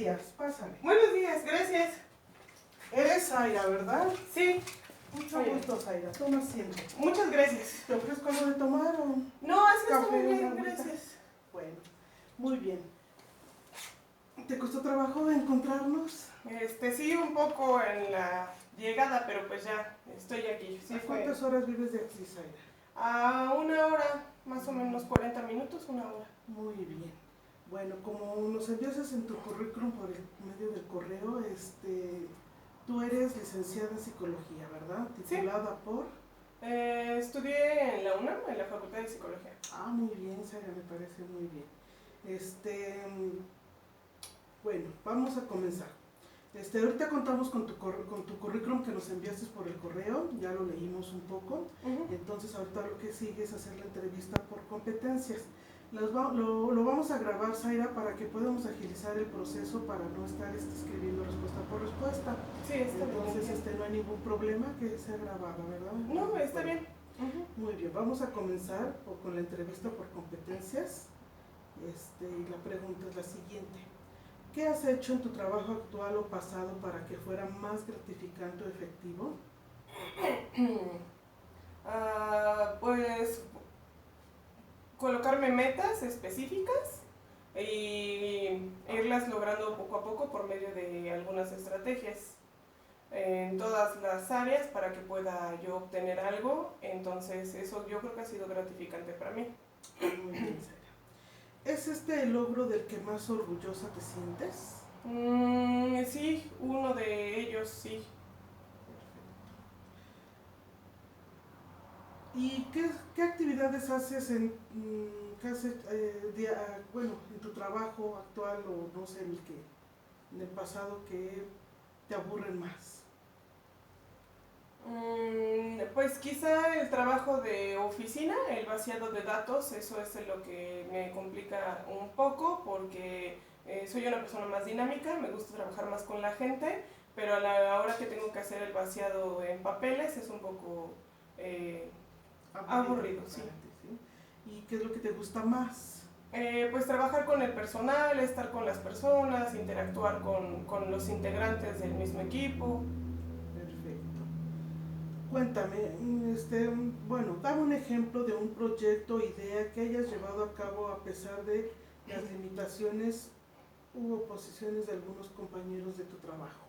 días, pásale. Buenos días, gracias. Eres Zaira, ¿verdad? Sí. Mucho gusto, Zaira. Toma asiento. Muchas gracias. ¿Te ofrezco algo de tomar o No, así está café, muy una bien, agüita? gracias. Bueno, muy bien. ¿Te costó trabajo encontrarnos? Sí, un poco en la llegada, pero pues ya estoy aquí. Sí, ¿A cuántas horas vives de aquí, Zaira? A 1 hora, más o menos 40 minutos, 1 hora. Muy bien. Bueno, como nos enviaste en tu currículum por el medio del correo, tú eres licenciada en psicología, ¿verdad? Sí. Titulada por... Estudié en la UNAM, en la Facultad de Psicología. Ah, muy bien, Zaira, me parece muy bien. Bueno, vamos a comenzar. Ahorita contamos con tu currículum que nos enviaste por el correo, ya lo leímos un poco. Entonces ahorita lo que sigue es hacer la entrevista por competencias. Lo vamos a grabar, Zaira, para que podamos agilizar el proceso para no estar escribiendo respuesta por respuesta. Sí, está bien. Entonces no hay ningún problema que sea grabada, ¿verdad? No, está bien. Muy bien, vamos a comenzar con la entrevista por competencias. Y la pregunta es la siguiente. ¿Qué has hecho en tu trabajo actual o pasado para que fuera más gratificante o efectivo? Pues colocarme metas específicas y irlas logrando poco a poco por medio de algunas estrategias en todas las áreas para que pueda yo obtener algo. Entonces eso yo creo que ha sido gratificante para mí. Muy bien, Zaira. ¿Es el logro del que más orgullosa te sientes? Sí, uno de ellos, sí. Perfecto. ¿Y qué actividades haces en tu trabajo actual o no sé, en el pasado que te aburren más? Pues quizá el trabajo de oficina, el vaciado de datos, eso es lo que me complica un poco porque soy una persona más dinámica, me gusta trabajar más con la gente, pero a la hora que tengo que hacer el vaciado en papeles es un poco aburrido, sí. ¿Y qué es lo que te gusta más? Pues trabajar con el personal, estar con las personas, interactuar con los integrantes del mismo equipo. Cuéntame, dame un ejemplo de un proyecto o idea que hayas llevado a cabo a pesar de las limitaciones u oposiciones de algunos compañeros de tu trabajo.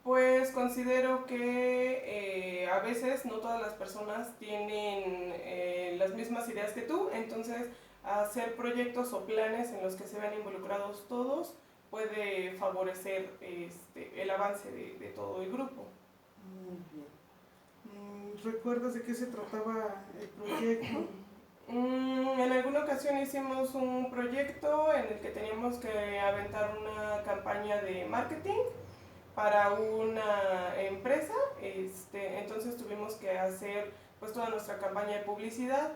Pues considero que a veces no todas las personas tienen las mismas ideas que tú, entonces hacer proyectos o planes en los que se vean involucrados todos puede favorecer el avance de todo el grupo. Muy bien. ¿Recuerdas de qué se trataba el proyecto? En alguna ocasión hicimos un proyecto en el que teníamos que aventar una campaña de marketing para una empresa, entonces tuvimos que hacer pues toda nuestra campaña de publicidad.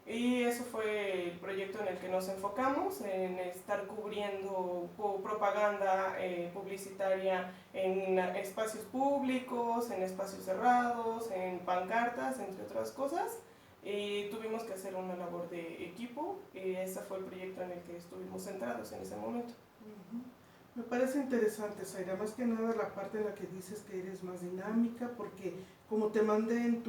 Y eso fue el proyecto en el que nos enfocamos, en estar cubriendo propaganda publicitaria en espacios públicos, en espacios cerrados, en pancartas, entre otras cosas. Y tuvimos que hacer una labor de equipo y ese fue el proyecto en el que estuvimos centrados en ese momento. Me parece interesante, Zaira, más que nada la parte en la que dices que eres más dinámica, porque como te mandé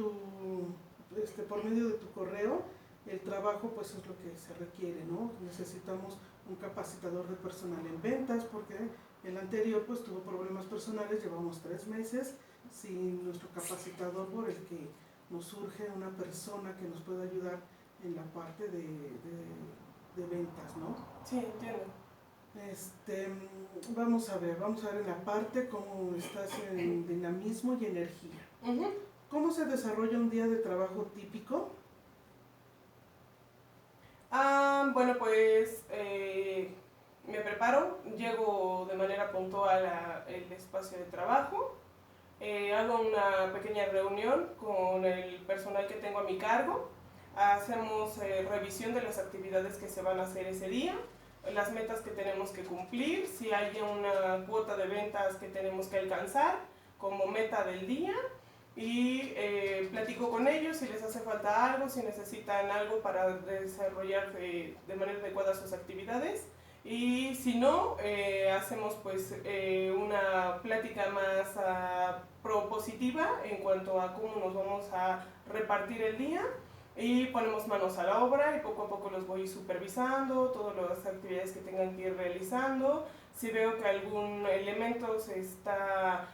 por medio de tu correo, el trabajo pues es lo que se requiere, ¿no? Necesitamos un capacitador de personal en ventas porque el anterior pues tuvo problemas personales, llevamos 3 meses sin nuestro capacitador por el que nos surge una persona que nos pueda ayudar en la parte de ventas, ¿no? Sí, entiendo. Vamos a ver en la parte cómo estás en dinamismo y energía. ¿Cómo se desarrolla un día de trabajo típico? Bueno, pues me preparo, llego de manera puntual al espacio de trabajo, hago una pequeña reunión con el personal que tengo a mi cargo, hacemos revisión de las actividades que se van a hacer ese día, las metas que tenemos que cumplir, si hay una cuota de ventas que tenemos que alcanzar como meta del día. y platico con ellos si les hace falta algo, si necesitan algo para desarrollar de manera adecuada sus actividades. Y si no, hacemos pues una plática más propositiva en cuanto a cómo nos vamos a repartir el día y ponemos manos a la obra y poco a poco los voy supervisando, todas las actividades que tengan que ir realizando. Si veo que algún elemento se está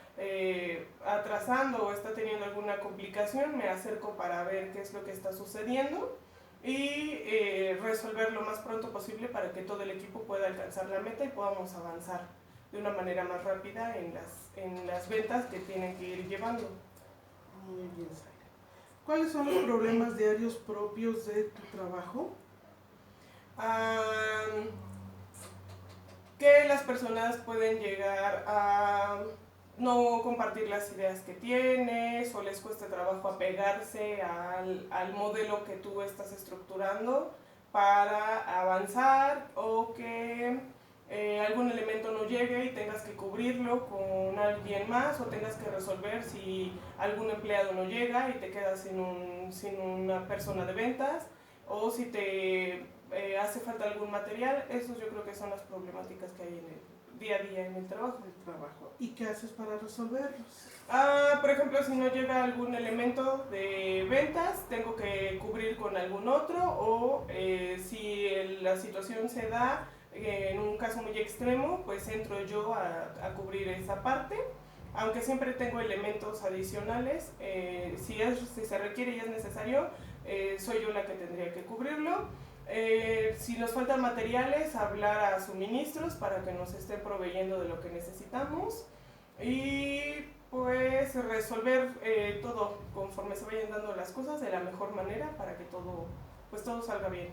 atrasando o está teniendo alguna complicación, me acerco para ver qué es lo que está sucediendo y resolver lo más pronto posible para que todo el equipo pueda alcanzar la meta y podamos avanzar de una manera más rápida en las ventas que tienen que ir llevando. Muy bien, Zaira. ¿Cuáles son los problemas diarios propios de tu trabajo? Que las personas pueden llegar a no compartir las ideas que tienes o les cuesta trabajo apegarse al modelo que tú estás estructurando para avanzar, o que algún elemento no llegue y tengas que cubrirlo con alguien más, o tengas que resolver si algún empleado no llega y te quedas sin una persona de ventas, o si te hace falta algún material. Esos yo creo que son las problemáticas que hay en el día a día en el trabajo. ¿Y qué haces para resolverlos? Por ejemplo, si no llega algún elemento de ventas, tengo que cubrir con algún otro, o si la situación se da en un caso muy extremo, pues entro yo a cubrir esa parte. Aunque siempre tengo elementos adicionales, si se requiere y es necesario, soy yo la que tendría que cubrirlo. Si nos faltan materiales, hablar a suministros para que nos estén proveyendo de lo que necesitamos, y pues resolver todo conforme se vayan dando las cosas de la mejor manera para que todo salga bien.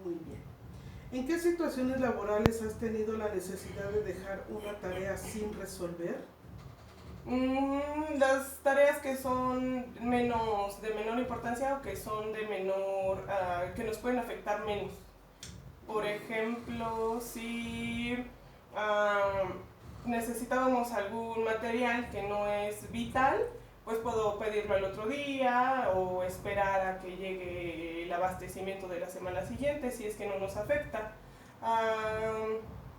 Muy bien. ¿En qué situaciones laborales has tenido la necesidad de dejar una tarea sin resolver? Las tareas que son de menor importancia, o que son de que nos pueden afectar menos. Por ejemplo, si necesitábamos algún material que no es vital, pues puedo pedirlo al otro día o esperar a que llegue el abastecimiento de la semana siguiente si es que no nos afecta.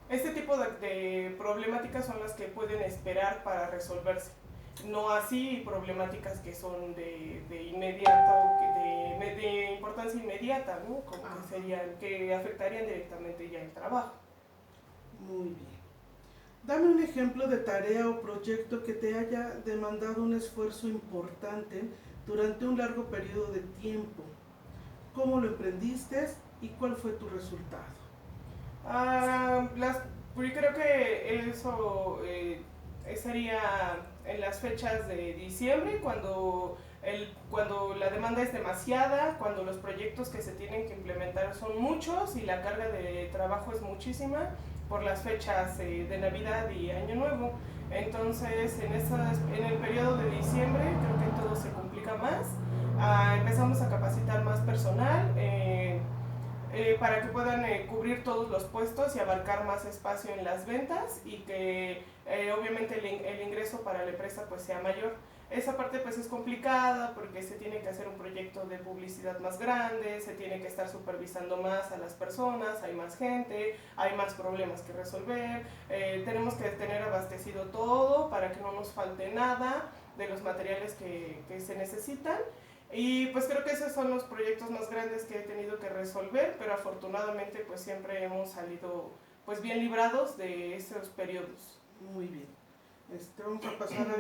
Este tipo de problemáticas son las que pueden esperar para resolverse. No así problemáticas que son de inmediata o de importancia inmediata, ¿no? Como que afectarían directamente ya el trabajo. Muy bien. Dame un ejemplo de tarea o proyecto que te haya demandado un esfuerzo importante durante un largo periodo de tiempo. ¿Cómo lo emprendiste y cuál fue tu resultado? Yo creo que eso sería en las fechas de diciembre, cuando la demanda es demasiada, cuando los proyectos que se tienen que implementar son muchos y la carga de trabajo es muchísima por las fechas de Navidad y Año Nuevo. Entonces, en el periodo de diciembre creo que todo se complica más. Empezamos a capacitar más personal para que puedan cubrir todos los puestos y abarcar más espacio en las ventas, y que obviamente el ingreso para la empresa pues sea mayor. Esa parte pues es complicada porque se tiene que hacer un proyecto de publicidad más grande, se tiene que estar supervisando más a las personas, hay más gente, hay más problemas que resolver, tenemos que tener abastecido todo para que no nos falte nada de los materiales que se necesitan. Y pues creo que esos son los proyectos más grandes que he tenido que resolver, pero afortunadamente pues siempre hemos salido pues bien librados de esos periodos. Muy bien. Vamos a pasar a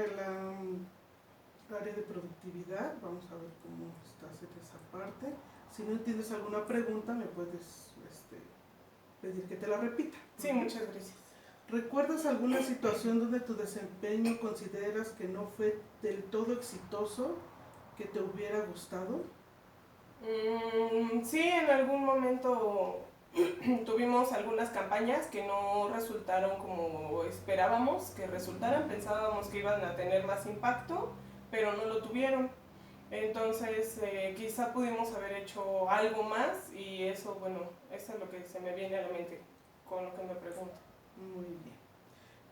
la área de productividad. Vamos a ver cómo estás en esa parte. Si no entiendes alguna pregunta, me puedes pedir que te la repita. Sí, muchas gracias. ¿Recuerdas alguna situación donde tu desempeño consideras que no fue del todo exitoso, que te hubiera gustado? Sí, en algún momento tuvimos algunas campañas que no resultaron como esperábamos que resultaran. Pensábamos que iban a tener más impacto, pero no lo tuvieron. Entonces quizá pudimos haber hecho algo más, y eso es lo que se me viene a la mente con lo que me pregunta. Muy bien.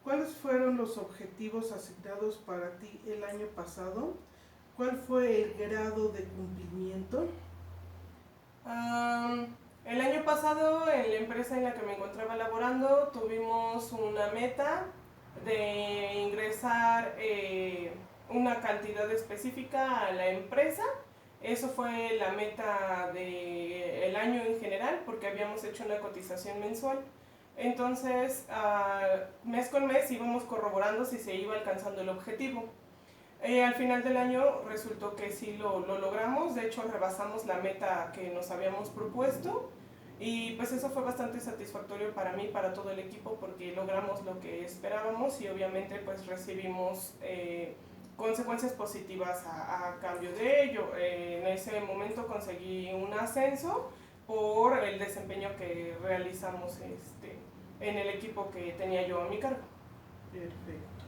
¿Cuáles fueron los objetivos asignados para ti el año pasado? ¿Cuál fue el grado de cumplimiento? El año pasado, en la empresa en la que me encontraba laborando, tuvimos una meta de ingresar una cantidad específica a la empresa. Eso fue la meta del año en general, porque habíamos hecho una cotización mensual. Entonces, mes con mes íbamos corroborando si se iba alcanzando el objetivo. Al final del año resultó que sí lo logramos, de hecho rebasamos la meta que nos habíamos propuesto y pues eso fue bastante satisfactorio para mí, para todo el equipo, porque logramos lo que esperábamos y obviamente pues recibimos consecuencias positivas a cambio de ello. En ese momento conseguí un ascenso por el desempeño que realizamos en el equipo que tenía yo a mi cargo. Perfecto.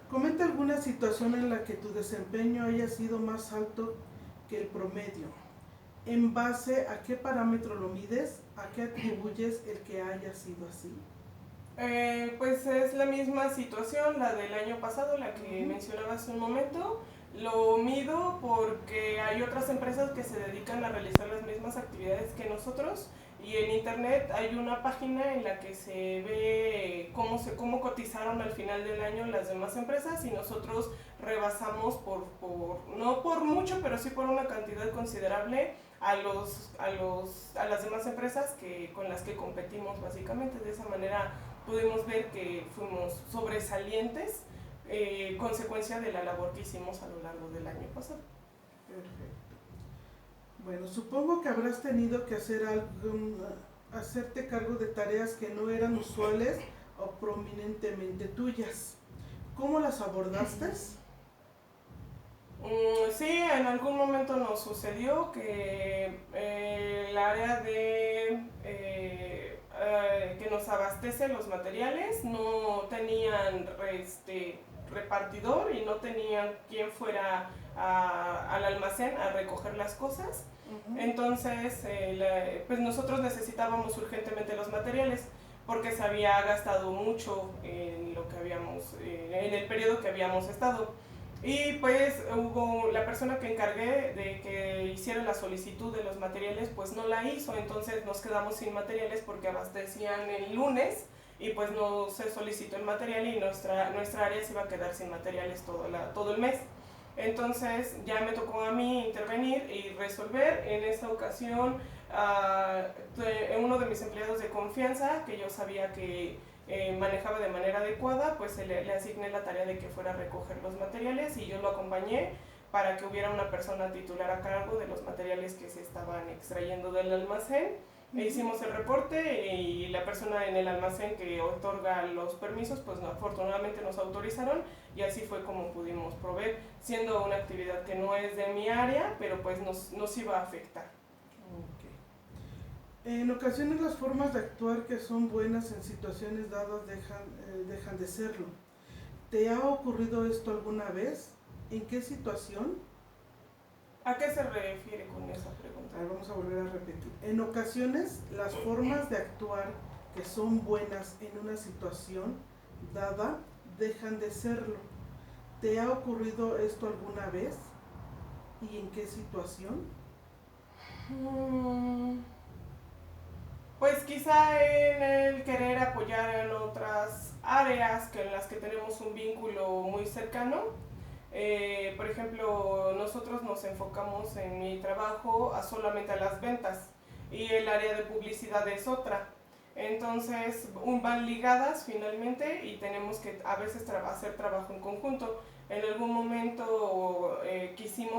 Comenta alguna situación en la que tu desempeño haya sido más alto que el promedio. ¿En base a qué parámetro lo mides? ¿A qué atribuyes el que haya sido así? Pues es la misma situación, la del año pasado, la que mencionaba hace un momento. Lo mido porque hay otras empresas que se dedican a realizar las mismas actividades que nosotros y en internet hay una página en la que se ve cómo cotizaron al final del año las demás empresas y nosotros rebasamos no por mucho, pero sí por una cantidad considerable a las demás empresas con las que competimos básicamente. De esa manera pudimos ver que fuimos sobresalientes, consecuencia de la labor que hicimos a lo largo del año pasado. Perfecto. Bueno, supongo que habrás tenido que hacerte cargo de tareas que no eran usuales o prominentemente tuyas. ¿Cómo las abordaste? Sí, en algún momento nos sucedió que el área que nos abastece los materiales no tenían repartidor y no tenían quien fuera al almacén a recoger las cosas. Entonces, pues nosotros necesitábamos urgentemente los materiales porque se había gastado mucho en en el periodo que habíamos estado. Y pues la persona que encargué de que hiciera la solicitud de los materiales, pues no la hizo, entonces nos quedamos sin materiales porque abastecían el lunes y pues no se solicitó el material y nuestra área se iba a quedar sin materiales todo el mes. Entonces ya me tocó a mí intervenir y resolver. En esta ocasión, uno de mis empleados de confianza, que yo sabía que manejaba de manera adecuada, pues le asigné la tarea de que fuera a recoger los materiales y yo lo acompañé para que hubiera una persona titular a cargo de los materiales que se estaban extrayendo del almacén. Hicimos el reporte y la persona en el almacén que otorga los permisos, pues afortunadamente nos autorizaron y así fue como pudimos proveer, siendo una actividad que no es de mi área, pero pues nos iba a afectar. Okay. En ocasiones las formas de actuar que son buenas en situaciones dadas dejan de serlo. ¿Te ha ocurrido esto alguna vez? ¿En qué situación? ¿A qué se refiere con esa pregunta? Vamos a volver a repetir. En ocasiones, las formas de actuar que son buenas en una situación dada dejan de serlo. ¿Te ha ocurrido esto alguna vez? ¿Y en qué situación? Pues quizá en el querer apoyar en otras áreas en las que tenemos un vínculo muy cercano. Por ejemplo, nosotros nos enfocamos en mi trabajo solamente a las ventas y el área de publicidad es otra. Entonces van ligadas finalmente y tenemos que a veces hacer trabajo en conjunto. En algún momento quise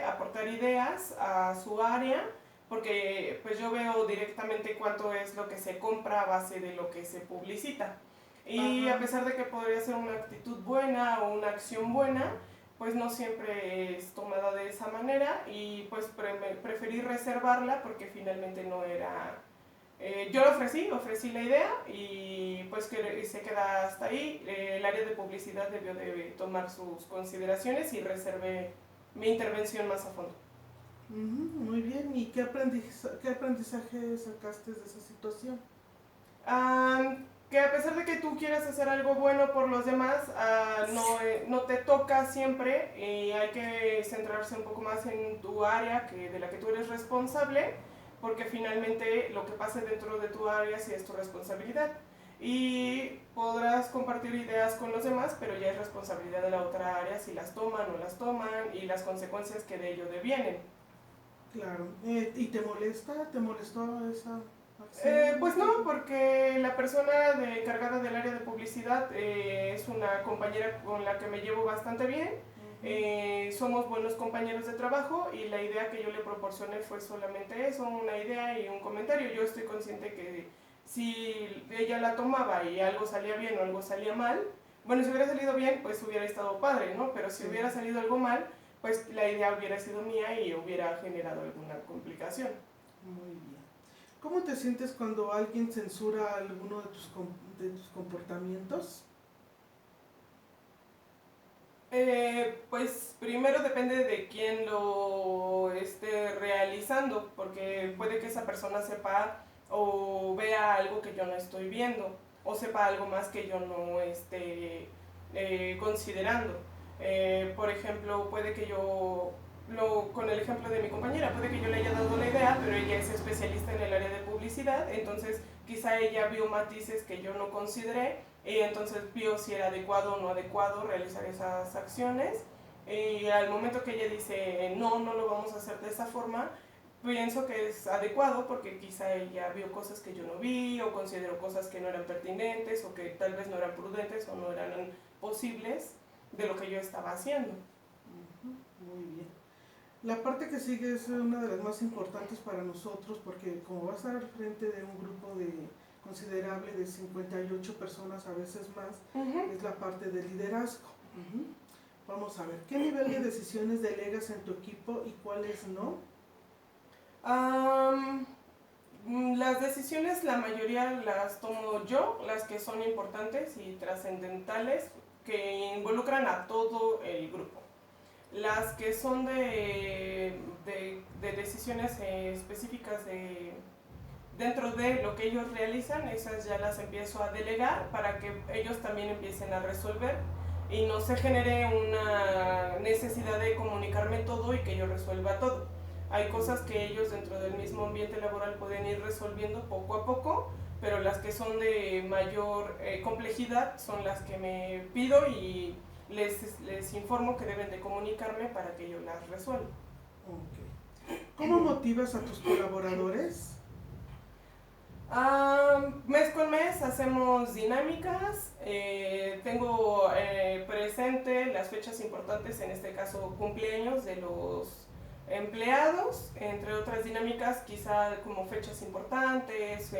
aportar ideas a su área porque pues yo veo directamente cuánto es lo que se compra a base de lo que se publicita. Y a pesar de que podría ser una actitud buena o una acción buena, pues no siempre es tomada de esa manera y pues preferí reservarla porque finalmente no era... yo ofrecí la idea y pues que se queda hasta ahí. El área de publicidad debió de tomar sus consideraciones y reservé mi intervención más a fondo. Muy bien, ¿y qué aprendizaje sacaste de esa situación? que a pesar de que tú quieras hacer algo bueno por los demás, no te toca siempre y hay que centrarse un poco más en tu área de la que tú eres responsable, porque finalmente lo que pase dentro de tu área sí es tu responsabilidad. Y podrás compartir ideas con los demás, pero ya es responsabilidad de la otra área si las toman o no las toman y las consecuencias que de ello devienen. Claro. ¿Y te molesta? ¿Te molestó esa acción? Pues no, porque la persona encargada del área de publicidad es una compañera con la que me llevo bastante bien. Somos buenos compañeros de trabajo y la idea que yo le proporcioné fue solamente eso, una idea y un comentario. Yo estoy consciente que si ella la tomaba y algo salía bien o algo salía mal, bueno, si hubiera salido bien, pues hubiera estado padre, ¿no? Pero si hubiera salido algo mal, pues la idea hubiera sido mía y hubiera generado alguna complicación. Muy bien. ¿Cómo te sientes cuando alguien censura alguno de tus comportamientos? Pues primero depende de quién lo esté realizando, porque puede que esa persona sepa o vea algo que yo no estoy viendo, o sepa algo más que yo no esté considerando. Por ejemplo, puede que con el ejemplo de mi compañera, puede que yo le haya dado la idea, pero ella es especialista en el área de publicidad, entonces quizá ella vio matices que yo no consideré y entonces vio si era adecuado o no adecuado realizar esas acciones. Y al momento que ella dice, no, no lo vamos a hacer de esa forma, pienso que es adecuado porque quizá ella vio cosas que yo no vi o consideró cosas que no eran pertinentes o que tal vez no eran prudentes o no eran posibles de lo que yo estaba haciendo. Muy bien. La parte que sigue es una de las más importantes para nosotros porque como vas a estar al frente de un grupo considerable de 58 personas, a veces más, es la parte de liderazgo. Vamos a ver, ¿qué nivel de decisiones delegas en tu equipo y cuáles no? Las decisiones, la mayoría las tomo yo, las que son importantes y trascendentales, que involucran a todo el grupo. Las que son de decisiones específicas dentro de lo que ellos realizan, esas ya las empiezo a delegar para que ellos también empiecen a resolver y no se genere una necesidad de comunicarme todo y que yo resuelva todo. Hay cosas que ellos dentro del mismo ambiente laboral pueden ir resolviendo poco a poco, pero las que son de mayor complejidad son las que me pido y les informo que deben de comunicarme para que yo las resuelva. Okay. ¿Cómo motivas a tus colaboradores? Mes con mes hacemos dinámicas, tengo presente las fechas importantes, en este caso cumpleaños de los empleados, entre otras dinámicas quizá como fechas importantes,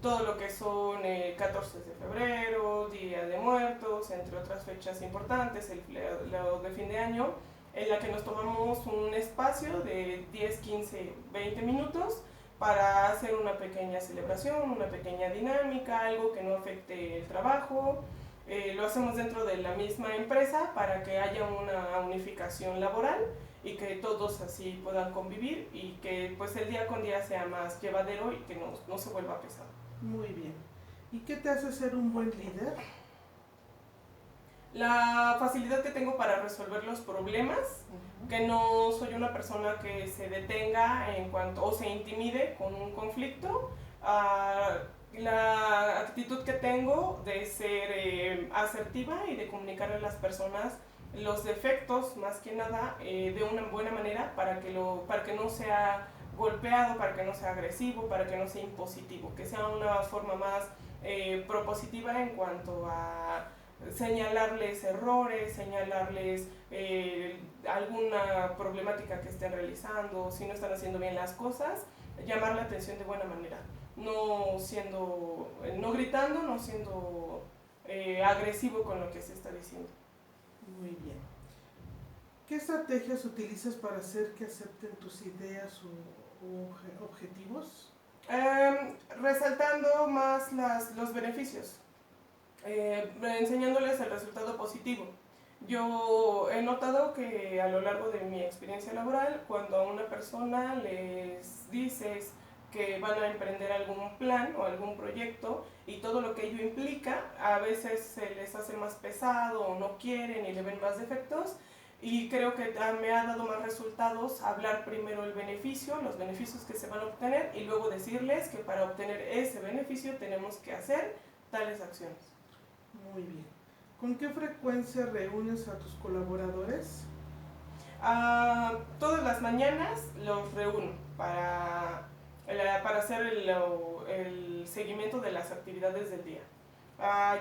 todo lo que son 14 de febrero, Día de Muertos, entre otras fechas importantes, el de fin de año, en la que nos tomamos un espacio de 10, 15, 20 minutos para hacer una pequeña celebración, una pequeña dinámica, algo que no afecte el trabajo. Lo hacemos dentro de la misma empresa para que haya una unificación laboral y que todos así puedan convivir y que pues el día con día sea más llevadero y que no se vuelva pesado. Muy bien. ¿Y qué te hace ser un buen líder? La facilidad que tengo para resolver los problemas, que no soy una persona que se detenga o se intimide con un conflicto, la actitud que tengo de ser asertiva y de comunicarle a las personas los defectos más que nada de una buena manera para que no sea golpeado, para que no sea agresivo, para que no sea impositivo, que sea una forma más propositiva en cuanto a señalarles errores, señalarles alguna problemática que estén realizando, si no están haciendo bien las cosas, llamar la atención de buena manera, no gritando, no siendo agresivo con lo que se está diciendo. Muy bien. ¿Qué estrategias utilizas para hacer que acepten tus ideas o objetivos? Resaltando más los beneficios. Enseñándoles el resultado positivo. Yo he notado que a lo largo de mi experiencia laboral, cuando a una persona les dices que van a emprender algún plan o algún proyecto y todo lo que ello implica, a veces se les hace más pesado o no quieren y le ven más defectos, y creo que me ha dado más resultados hablar primero el beneficio, los beneficios que se van a obtener, y luego decirles que para obtener ese beneficio tenemos que hacer tales acciones. Muy bien. ¿Con qué frecuencia reúnes a tus colaboradores? Todas las mañanas los reúno para hacer el seguimiento de las actividades del día.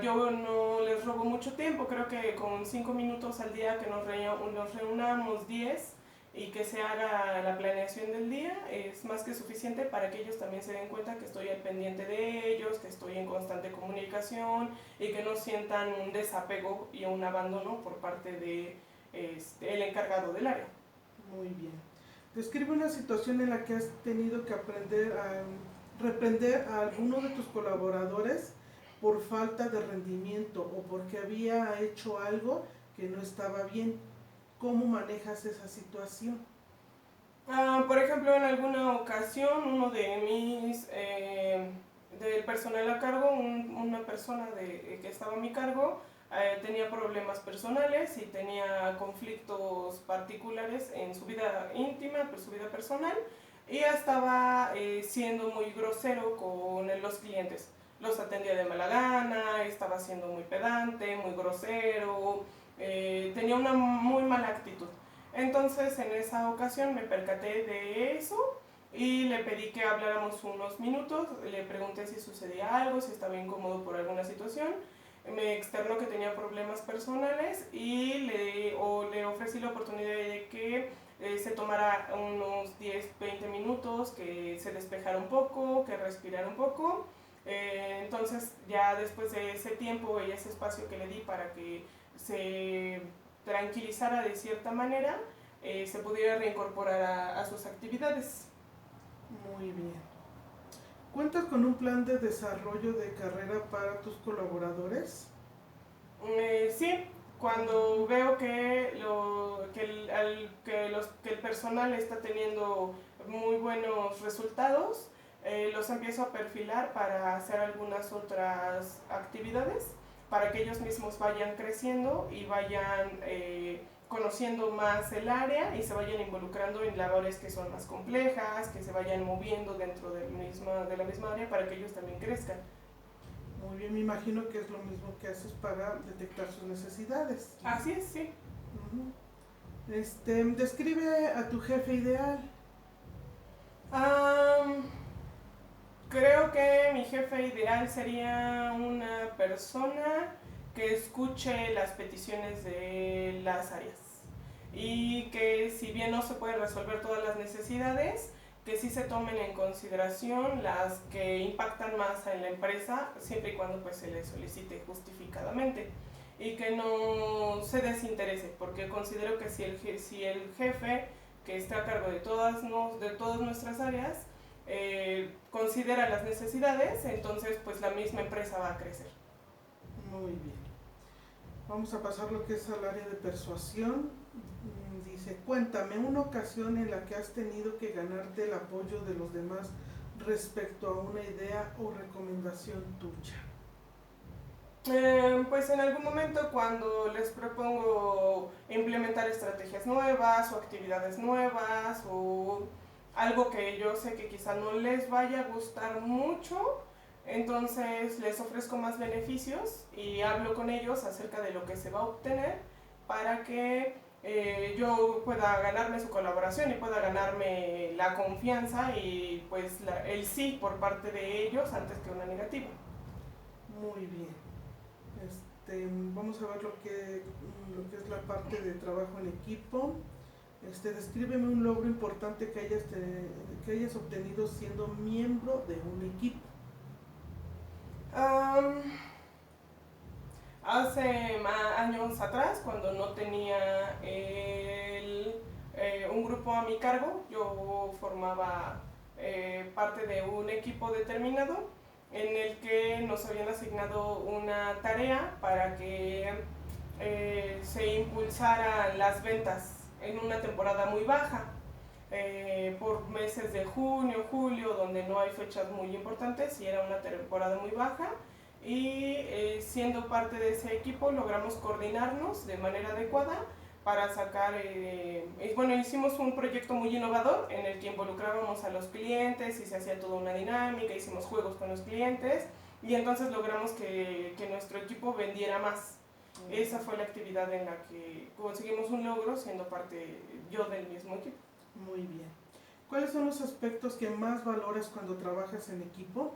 Yo no les robo mucho tiempo, creo que con 5 minutos al día que nos reunamos 10 y que se haga la planeación del día es más que suficiente para que ellos también se den cuenta que estoy al pendiente de ellos, que estoy en constante comunicación y que no sientan un desapego y un abandono por parte de el encargado del área. Muy bien. Describe una situación en la que has tenido que aprender a reprender a alguno de tus colaboradores por falta de rendimiento o porque había hecho algo que no estaba bien. ¿Cómo manejas esa situación? Por ejemplo, en alguna ocasión, uno de del personal a cargo, una persona que estaba a mi cargo, tenía problemas personales y tenía conflictos particulares en su vida íntima, pues su vida personal, y estaba siendo muy grosero con los clientes. Los atendía de mala gana, estaba siendo muy pedante, muy grosero, tenía una muy mala actitud. Entonces en esa ocasión me percaté de eso y le pedí que habláramos unos minutos, le pregunté si sucedía algo, si estaba incómodo por alguna situación, me externó que tenía problemas personales y le ofrecí la oportunidad de que se tomara unos 10-20 minutos, que se despejara un poco, que respirara un poco. Entonces ya después de ese tiempo y ese espacio que le di para que se tranquilizara de cierta manera, se pudiera reincorporar a sus actividades. Muy bien. ¿Cuentas con un plan de desarrollo de carrera para tus colaboradores? Sí, cuando veo que el personal está teniendo muy buenos resultados, los empiezo a perfilar para hacer algunas otras actividades, para que ellos mismos vayan creciendo y vayan conociendo más el área y se vayan involucrando en labores que son más complejas, que se vayan moviendo dentro de la misma área para que ellos también crezcan. Muy bien, me imagino que es lo mismo que haces para detectar sus necesidades. Así es, sí. Describe a tu jefe ideal. Creo que mi jefe ideal sería una persona que escuche las peticiones de las áreas y que, si bien no se pueden resolver todas las necesidades, que sí se tomen en consideración las que impactan más en la empresa, siempre y cuando pues se les solicite justificadamente, y que no se desinterese, porque considero que si el jefe que está a cargo de todas nuestras áreas considera las necesidades, entonces pues la misma empresa va a crecer. Muy bien. Vamos a pasar lo que es al área de persuasión. Dice, cuéntame una ocasión en la que has tenido que ganarte el apoyo de los demás respecto a una idea o recomendación tuya. Pues en algún momento, cuando les propongo implementar estrategias nuevas o actividades nuevas o algo que yo sé que quizá no les vaya a gustar mucho, entonces les ofrezco más beneficios y hablo con ellos acerca de lo que se va a obtener para que yo pueda ganarme su colaboración y pueda ganarme la confianza y pues el sí por parte de ellos antes que una negativa. Muy bien. Vamos a ver lo que es la parte de trabajo en equipo. Descríbeme un logro importante que hayas obtenido siendo miembro de un equipo. Hace años atrás, cuando no tenía un grupo a mi cargo, yo formaba parte de un equipo determinado en el que nos habían asignado una tarea para que se impulsaran las ventas en una temporada muy baja. por meses de junio, julio, donde no hay fechas muy importantes y era una temporada muy baja. Y siendo parte de ese equipo logramos coordinarnos de manera adecuada para sacar, bueno, hicimos un proyecto muy innovador en el que involucrábamos a los clientes y se hacía toda una dinámica, hicimos juegos con los clientes y entonces logramos que nuestro equipo vendiera más. Esa fue la actividad en la que conseguimos un logro siendo parte yo del mismo equipo. Muy bien. ¿Cuáles son los aspectos que más valoras cuando trabajas en equipo?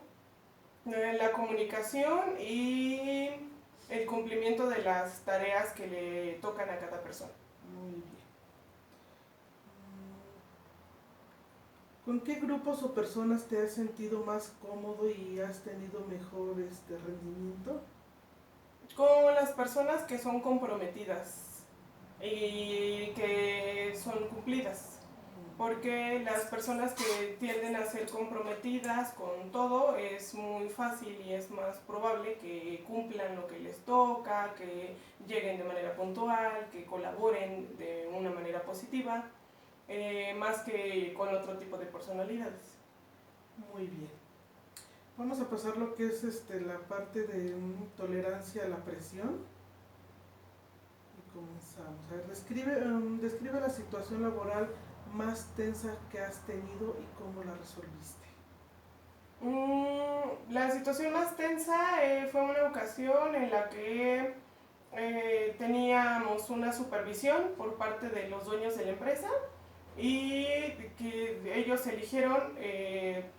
La comunicación y el cumplimiento de las tareas que le tocan a cada persona. Muy bien. ¿Con qué grupos o personas te has sentido más cómodo y has tenido mejor rendimiento? Con las personas que son comprometidas y que son cumplidas. Porque las personas que tienden a ser comprometidas con todo es muy fácil y es más probable que cumplan lo que les toca, que lleguen de manera puntual, que colaboren de una manera positiva, más que con otro tipo de personalidades. Muy bien. Vamos a pasar lo que es la parte de tolerancia a la presión. Y comenzamos. A ver, describe la situación laboral más tensa que has tenido y cómo la resolviste. La situación más tensa fue una ocasión en la que teníamos una supervisión por parte de los dueños de la empresa y que ellos eligieron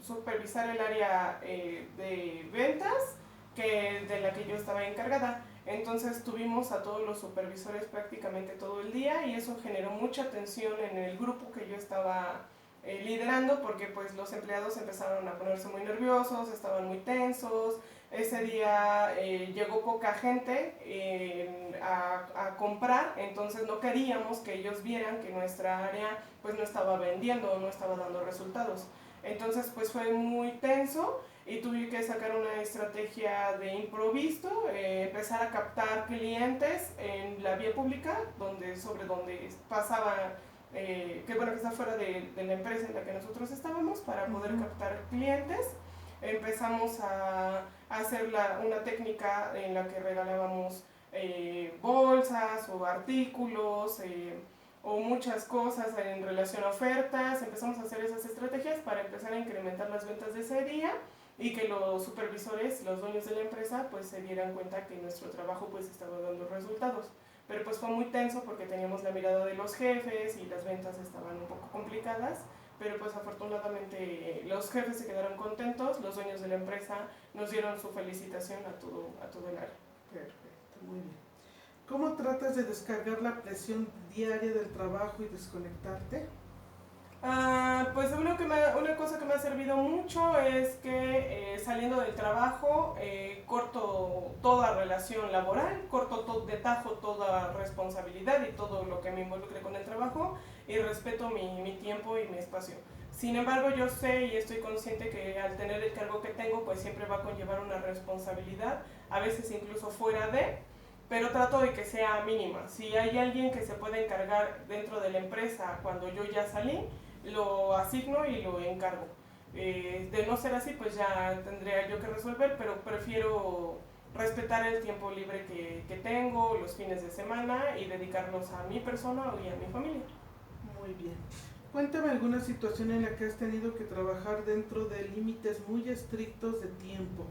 supervisar el área de ventas de la que yo estaba encargada. Entonces tuvimos a todos los supervisores prácticamente todo el día y eso generó mucha tensión en el grupo que yo estaba liderando porque pues los empleados empezaron a ponerse muy nerviosos, estaban muy tensos. Ese día llegó poca gente a comprar, entonces no queríamos que ellos vieran que nuestra área pues no estaba vendiendo o no estaba dando resultados. Entonces pues fue muy tenso y tuve que sacar una estrategia de improviso, empezar a captar clientes en la vía pública, sobre donde pasaba, que bueno que está fuera de la empresa en la que nosotros estábamos, para poder captar clientes. Empezamos a hacer una técnica en la que regalábamos bolsas o artículos o muchas cosas en relación a ofertas. Empezamos a hacer esas estrategias para empezar a incrementar las ventas de ese día y que los supervisores, los dueños de la empresa, pues se dieran cuenta que nuestro trabajo pues estaba dando resultados. Pero pues fue muy tenso porque teníamos la mirada de los jefes y las ventas estaban un poco complicadas, pero pues afortunadamente los jefes se quedaron contentos, los dueños de la empresa nos dieron su felicitación a todo el área. Perfecto, muy bien. ¿Cómo tratas de descargar la presión diaria del trabajo y desconectarte? Pues una cosa que me ha servido mucho es que saliendo del trabajo corto toda relación laboral, corto de tajo toda responsabilidad y todo lo que me involucre con el trabajo y respeto mi tiempo y mi espacio. Sin embargo, yo sé y estoy consciente que al tener el cargo que tengo, pues siempre va a conllevar una responsabilidad, a veces incluso fuera pero trato de que sea mínima. Si hay alguien que se puede encargar dentro de la empresa cuando yo ya salí, lo asigno y lo encargo. De no ser así, pues ya tendría yo que resolver, pero prefiero respetar el tiempo libre que tengo, los fines de semana y dedicarlos a mi persona y a mi familia. Muy bien. Cuéntame alguna situación en la que has tenido que trabajar dentro de límites muy estrictos de tiempo.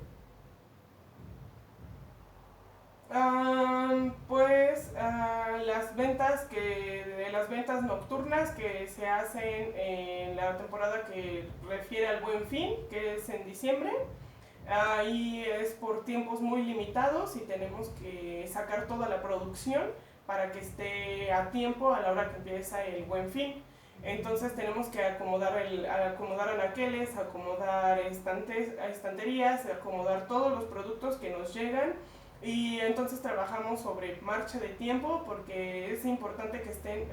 Las ventas nocturnas que se hacen en la temporada que refiere al Buen Fin, que es en diciembre. Ahí es por tiempos muy limitados y tenemos que sacar toda la producción para que esté a tiempo a la hora que empieza el Buen Fin. Entonces tenemos que acomodar anaqueles, acomodar estanterías, acomodar todos los productos que nos llegan. Y entonces trabajamos sobre marcha de tiempo porque es importante que estén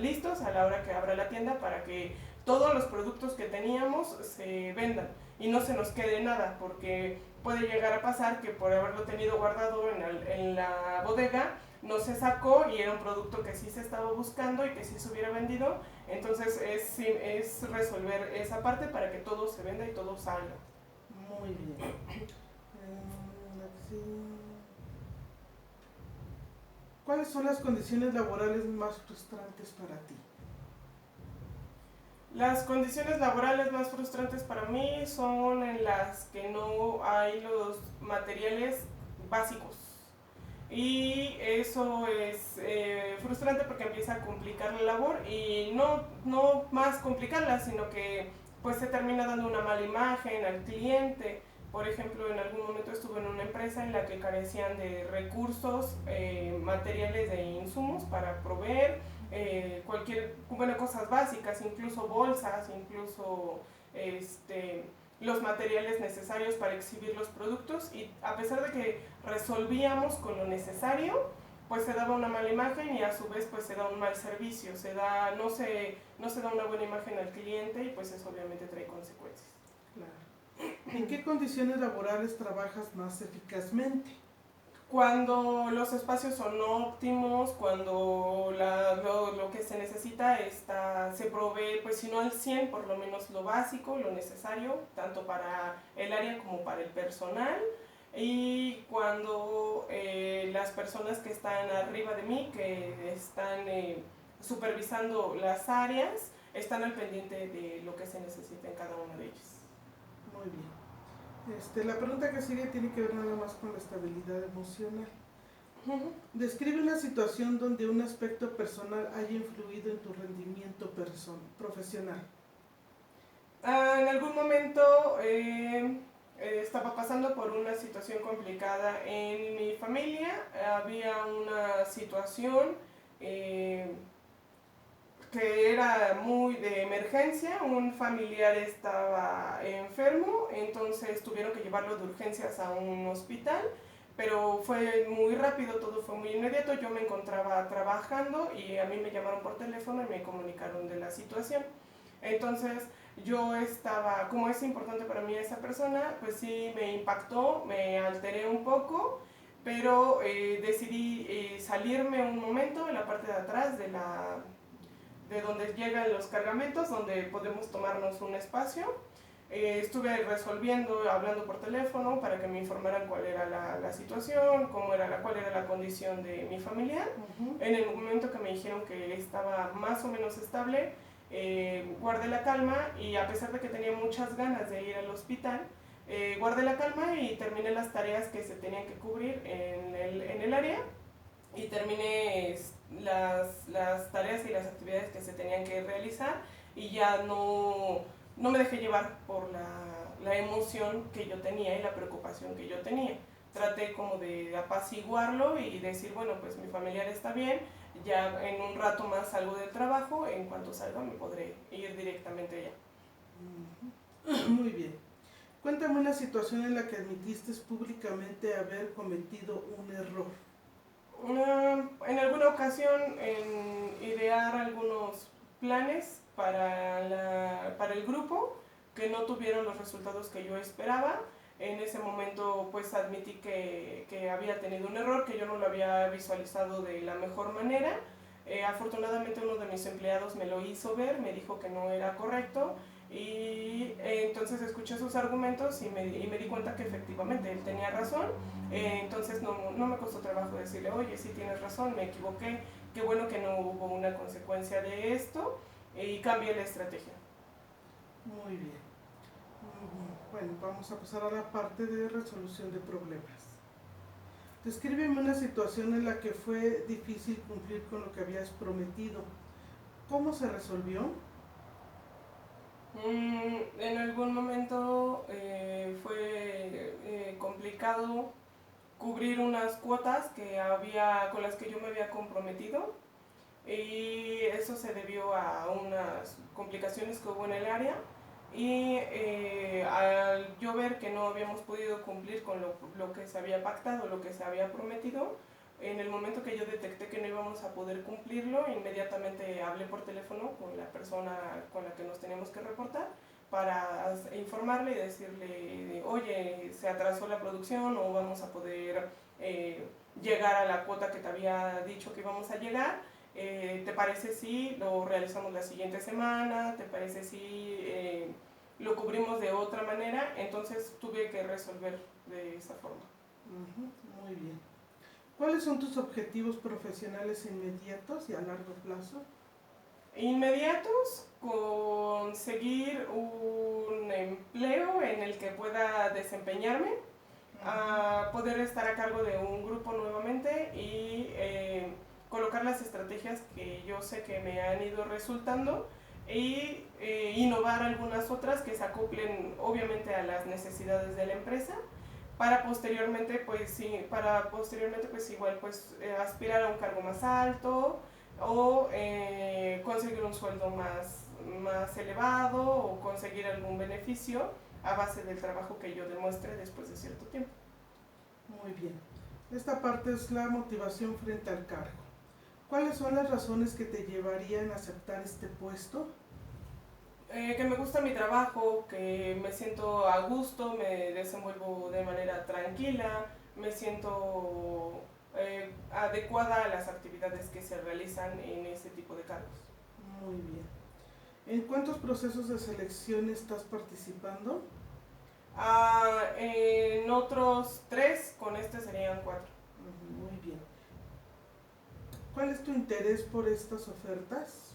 listos a la hora que abra la tienda para que todos los productos que teníamos se vendan y no se nos quede nada, porque puede llegar a pasar que por haberlo tenido guardado en la bodega no se sacó y era un producto que sí se estaba buscando y que sí se hubiera vendido. Entonces es resolver esa parte para que todo se venda y todo salga. Muy bien. ¿Cuáles son las condiciones laborales más frustrantes para ti? Las condiciones laborales más frustrantes para mí son en las que no hay los materiales básicos. Y eso es frustrante porque empieza a complicar la labor y no más complicarla, sino que pues se termina dando una mala imagen al cliente. Por ejemplo, en algún momento estuve en una empresa en la que carecían de recursos materiales de insumos para proveer cosas básicas, incluso bolsas, incluso los materiales necesarios para exhibir los productos, y a pesar de que resolvíamos con lo necesario, pues se daba una mala imagen y a su vez pues se da un mal servicio, no se da una buena imagen al cliente y pues eso obviamente trae consecuencias. Claro. ¿En qué condiciones laborales trabajas más eficazmente? Cuando los espacios son óptimos, cuando lo que se necesita se provee, pues si no al 100, por lo menos lo básico, lo necesario, tanto para el área como para el personal. Y cuando las personas que están arriba de mí, que están supervisando las áreas, están al pendiente de lo que se necesita en cada una de ellas. Muy bien. La pregunta que sigue tiene que ver nada más con la estabilidad emocional. Describe una situación donde un aspecto personal haya influido en tu rendimiento profesional. En algún momento estaba pasando por una situación complicada en mi familia. Había una situación que era muy de emergencia. Un familiar estaba enfermo, entonces tuvieron que llevarlo de urgencias a un hospital, pero fue muy rápido, todo fue muy inmediato. Yo me encontraba trabajando y a mí me llamaron por teléfono y me comunicaron de la situación. Entonces yo estaba, como es importante para mí esa persona, pues sí me impactó, me alteré un poco, pero decidí salirme un momento en la parte de atrás de donde llegan los cargamentos, donde podemos tomarnos un espacio. Estuve resolviendo, hablando por teléfono para que me informaran cuál era la situación, cuál era la condición de mi familiar. En el momento que me dijeron que estaba más o menos estable, guardé la calma y a pesar de que tenía muchas ganas de ir al hospital, guardé la calma y terminé las tareas que se tenían que cubrir en el área y terminé las tareas y las actividades que se tenían que realizar y ya no me dejé llevar por la emoción que yo tenía y la preocupación que yo tenía. Traté como de apaciguarlo y decir, bueno, pues mi familiar está bien, ya en un rato más salgo del trabajo, en cuanto salga me podré ir directamente allá. Muy bien. Cuéntame una situación en la que admitiste públicamente haber cometido un error. En alguna ocasión, en idear algunos planes para el grupo que no tuvieron los resultados que yo esperaba. En ese momento pues admití que había tenido un error, que yo no lo había visualizado de la mejor manera. Afortunadamente uno de mis empleados me lo hizo ver, me dijo que no era correcto y entonces escuché sus argumentos y me di cuenta que efectivamente él tenía razón. Entonces no me costó trabajo decirle, oye, sí tienes razón, me equivoqué, qué bueno que no hubo una consecuencia de esto, y cambié la estrategia. Muy bien. Bueno, vamos a pasar a la parte de resolución de problemas. Descríbeme una situación en la que fue difícil cumplir con lo que habías prometido. ¿Cómo se resolvió? En algún momento fue complicado cubrir unas cuotas con las que yo me había comprometido, y eso se debió a unas complicaciones que hubo en el área, y al yo ver que no habíamos podido cumplir con lo que se había pactado, lo que se había prometido, en el momento que yo detecté que no íbamos a poder cumplirlo, inmediatamente hablé por teléfono con la persona con la que nos teníamos que reportar para informarle y decirle, oye, se atrasó la producción o vamos a poder llegar a la cuota que te había dicho que íbamos a llegar. ¿Te parece si lo realizamos la siguiente semana? ¿Te parece si lo cubrimos de otra manera? Entonces tuve que resolver de esa forma. Muy bien. ¿Cuáles son tus objetivos profesionales inmediatos y a largo plazo? Inmediatos, conseguir un empleo en el que pueda desempeñarme, a poder estar a cargo de un grupo nuevamente y colocar las estrategias que yo sé que me han ido resultando y innovar algunas otras que se acoplen obviamente a las necesidades de la empresa para posteriormente pues sí, igual pues aspirar a un cargo más alto o conseguir un sueldo más elevado o conseguir algún beneficio a base del trabajo que yo demuestre después de cierto tiempo. Muy bien. Esta parte es la motivación frente al cargo. ¿Cuáles son las razones que te llevarían a aceptar este puesto? Que me gusta mi trabajo, que me siento a gusto, me desenvuelvo de manera tranquila, me siento adecuada a las actividades que se realizan en ese tipo de cargos. Muy bien. ¿En cuántos procesos de selección estás participando? En otros 3, con este serían 4. Muy bien. ¿Cuál es tu interés por estas ofertas?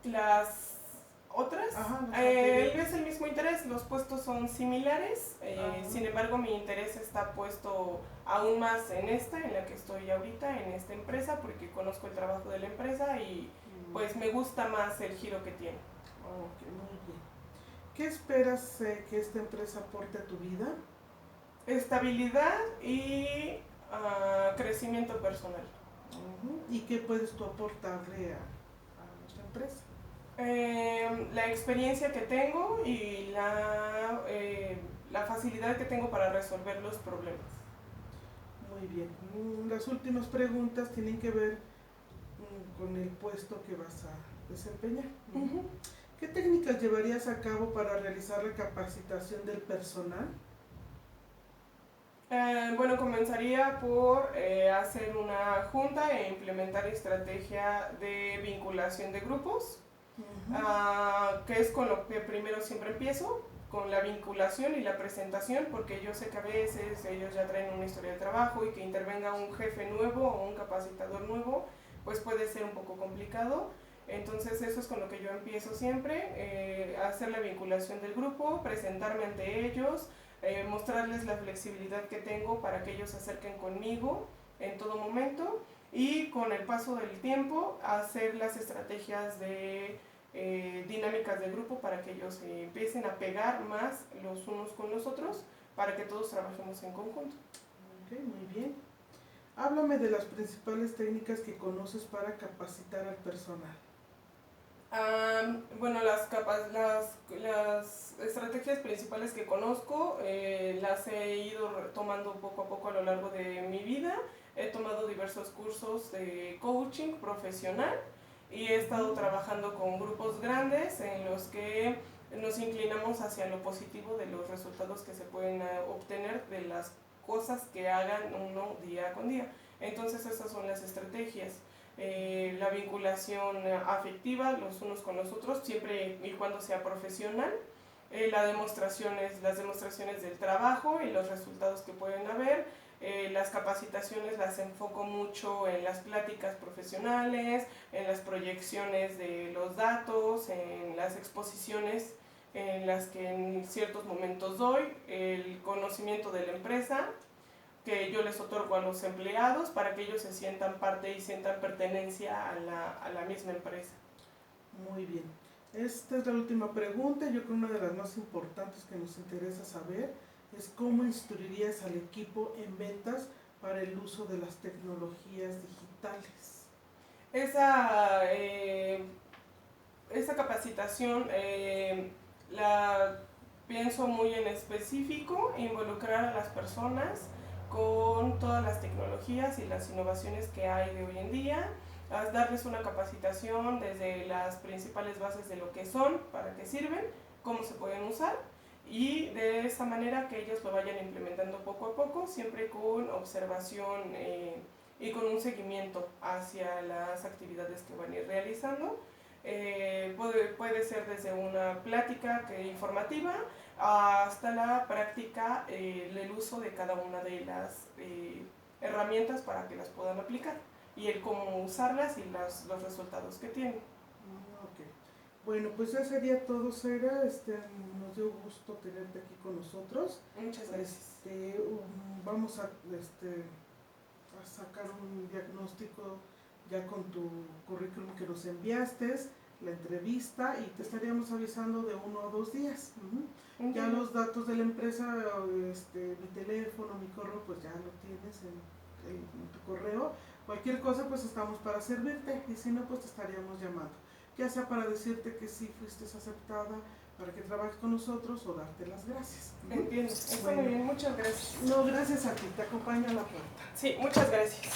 Las otras, es el mismo interés, los puestos son similares, sin embargo mi interés está puesto aún más en en la que estoy ahorita, en esta empresa, porque conozco el trabajo de la empresa y pues me gusta más el giro que tiene. Ok, muy bien. ¿Qué esperas que esta empresa aporte a tu vida? Estabilidad y crecimiento personal. ¿Y qué puedes tú aportarle a nuestra empresa? La experiencia que tengo y la facilidad que tengo para resolver los problemas. Muy bien. Las últimas preguntas tienen que ver con el puesto que vas a desempeñar. ¿Qué técnicas llevarías a cabo para realizar la capacitación del personal? Bueno, comenzaría por hacer una junta e implementar estrategia de vinculación de grupos, que es con lo que primero siempre empiezo, con la vinculación y la presentación, porque yo sé que a veces ellos ya traen una historia de trabajo y que intervenga un jefe nuevo o un capacitador nuevo, pues puede ser un poco complicado. Entonces eso es con lo que yo empiezo siempre, hacer la vinculación del grupo, presentarme ante ellos, mostrarles la flexibilidad que tengo para que ellos se acerquen conmigo en todo momento y con el paso del tiempo hacer las estrategias de dinámicas de grupo para que ellos se empiecen a pegar más los unos con los otros para que todos trabajemos en conjunto. Ok, muy bien. Háblame de las principales técnicas que conoces para capacitar al personal. Bueno, las estrategias principales que conozco las he ido tomando poco a poco a lo largo de mi vida. He tomado diversos cursos de coaching profesional y he estado trabajando con grupos grandes en los que nos inclinamos hacia lo positivo de los resultados que se pueden obtener de las cosas que hagan uno día con día. Entonces esas son las estrategias. La vinculación afectiva los unos con los otros, siempre y cuando sea profesional, las demostraciones del trabajo y los resultados que pueden haber, las capacitaciones las enfoco mucho en las pláticas profesionales, en las proyecciones de los datos, en las exposiciones en las que en ciertos momentos doy, el conocimiento de la empresa, que yo les otorgo a los empleados para que ellos se sientan parte y sientan pertenencia a la misma empresa. Muy bien. Esta es la última pregunta. Yo creo que una de las más importantes que nos interesa saber es cómo instruirías al equipo en ventas para el uso de las tecnologías digitales. Esa capacitación la pienso muy en específico, involucrar a las personas con todas las tecnologías y las innovaciones que hay de hoy en día, darles una capacitación desde las principales bases de lo que son, para qué sirven, cómo se pueden usar y de esa manera que ellos lo vayan implementando poco a poco, siempre con observación y con un seguimiento hacia las actividades que van a ir realizando. Puede ser desde una plática informativa hasta la práctica, el uso de cada una de las herramientas para que las puedan aplicar y el cómo usarlas y los resultados que tienen. Okay. Bueno, pues ya sería todo, Zaira. Nos dio gusto tenerte aquí con nosotros. Muchas gracias. Vamos a sacar un diagnóstico ya con tu currículum que nos enviaste, la entrevista, y te estaríamos avisando de 1 o 2 días. Ya los datos de la empresa, mi teléfono, mi correo, pues ya lo tienes en tu correo. Cualquier cosa, pues estamos para servirte, y si no, pues te estaríamos llamando, ya sea para decirte que sí fuiste aceptada para que trabajes con nosotros o darte las gracias. Entiendo, está muy bien, muchas gracias. No, gracias a ti, te acompaño a la puerta. Sí, muchas gracias.